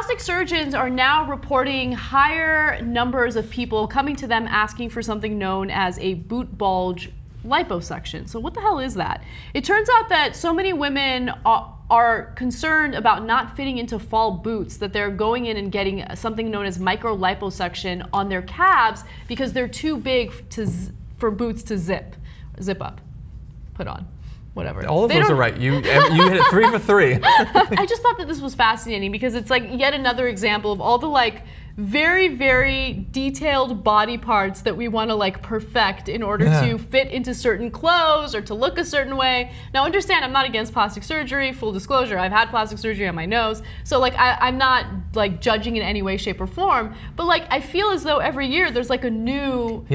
plastic surgeons are now reporting higher numbers of people coming to them asking for something known as a boot bulge liposuction. So what the hell is that? It turns out that so many women are concerned about not fitting into fall boots that they're going in and getting something known as micro liposuction on their calves because they're too big for boots to zip up, put on. Whatever. All of those are right. You hit it 3 for 3. I just thought that this was fascinating because it's like yet another example of all the like very, very detailed body parts that we want to like perfect in order to fit into certain clothes or to look a certain way. Now understand, I'm not against plastic surgery, full disclosure. I've had plastic surgery on my nose. So like I'm not like judging in any way, shape or form, but like I feel as though every year there's like a new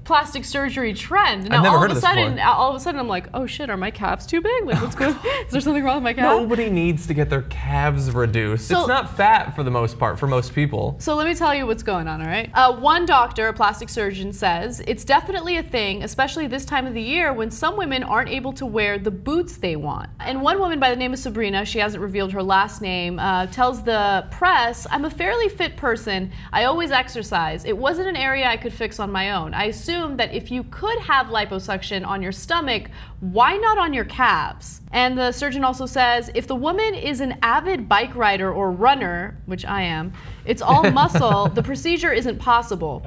plastic surgery trend. Now I've never all heard of a sudden I'm like, oh shit, are my calves too big? Like what's going on? Is there something wrong with my calves? Nobody needs to get their calves reduced. So, it's not fat for the most part, for most people. So let me tell you what's going on, all right? One doctor, a plastic surgeon, says it's definitely a thing, especially this time of the year when some women aren't able to wear the boots they want. And one woman by the name of Sabrina, she hasn't revealed her last name, tells the press, I'm a fairly fit person. I always exercise. It wasn't an area I could fix on my own. I assumed that if you could have liposuction on your stomach, why not on your calves? And the surgeon also says, if the woman is an avid bike rider or runner, which I am, it's all muscle, the procedure isn't possible.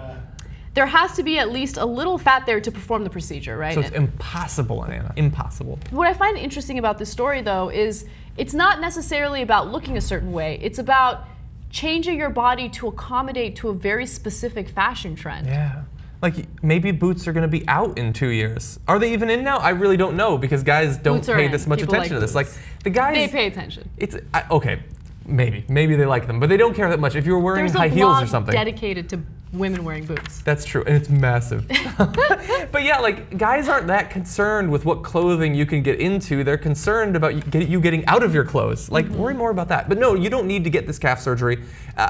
There has to be at least a little fat there to perform the procedure, right? So it's impossible, Anna, impossible. What I find interesting about this story, though, is it's not necessarily about looking a certain way. It's about changing your body to accommodate to a very specific fashion trend. Yeah. Like maybe boots are going to be out in 2 years. Are they even in now? I really don't know because guys don't pay this much attention to this. Like the guys, they pay attention. It's okay, maybe they like them, but they don't care that much. If you're wearing high heels or something, dedicated to women wearing boots. That's true, and it's massive. But yeah, like guys aren't that concerned with what clothing you can get into. They're concerned about you getting out of your clothes. Like worry more about that. But no, you don't need to get this calf surgery.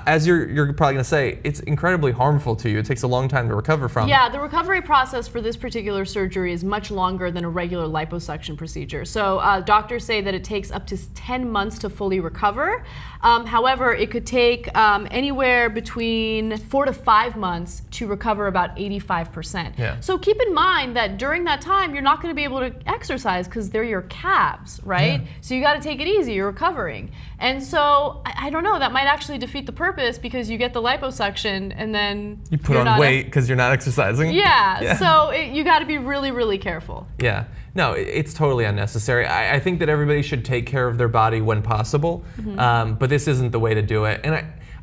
As you're probably gonna say, it's incredibly harmful to you. It takes a long time to recover from. Yeah, the recovery process for this particular surgery is much longer than a regular liposuction procedure. So doctors say that it takes up to 10 months to fully recover. However, it could take anywhere between 4 to 5 months to recover about 85%. Yeah. So keep in mind that during that time, you're not going to be able to exercise because they're your calves, right? Yeah. So you got to take it easy. You're recovering. And so I don't know, that might actually defeat the purpose because you get the liposuction and then you put on weight because you're not exercising. Yeah. So you got to be really, really careful. Yeah. No, it's totally unnecessary. I think that everybody should take care of their body when possible, but this isn't the way to do it. And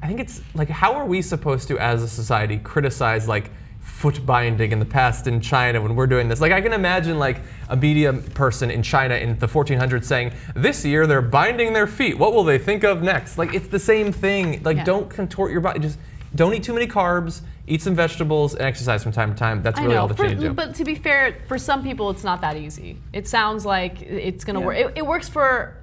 I think it's like, how are we supposed to, as a society, criticize like foot binding in the past in China when we're doing this? Like I can imagine like a media person in China in the 1400s saying, this year they're binding their feet. What will they think of next? Like it's the same thing. Like don't contort your body. Just don't eat too many carbs, eat some vegetables, and exercise from time to time. That's really all that you need to do. But to be fair, for some people it's not that easy. It sounds like it's gonna work. It works for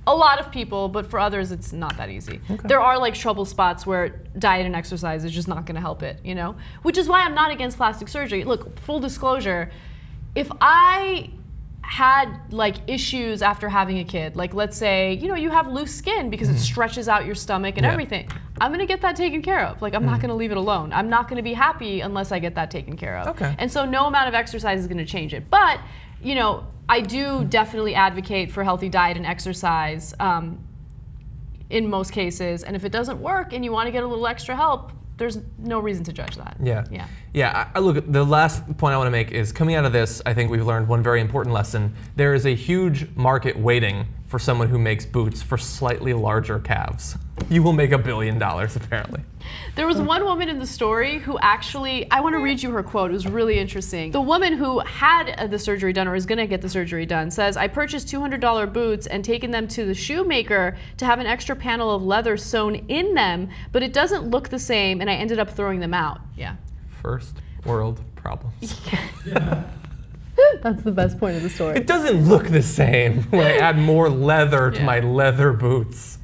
a lot of people, but for others it's not that easy. Okay. There are like trouble spots where diet and exercise is just not gonna help it, you know? Which is why I'm not against plastic surgery. Look, full disclosure, if I had like issues after having a kid, like let's say, you know, you have loose skin because it stretches out your stomach and everything, I'm gonna get that taken care of. Like I'm not gonna leave it alone. I'm not gonna be happy unless I get that taken care of. Okay. And so no amount of exercise is gonna change it. But, you know, I do definitely advocate for healthy diet and exercise in most cases. And if it doesn't work and you wanna get a little extra help, there's no reason to judge that. Yeah. Look, the last point I want to make is coming out of this, I think we've learned one very important lesson. There is a huge market waiting for someone who makes boots for slightly larger calves. You will make $1 billion, apparently. There was one woman in the story who actually, I want to read you her quote, it was really interesting. The woman who had the surgery done or is going to get the surgery done says, I purchased $200 boots and taken them to the shoemaker to have an extra panel of leather sewn in them, but it doesn't look the same and I ended up throwing them out. Yeah. First world problems. That's the best point of the story. It doesn't look the same when I add more leather to my leather boots.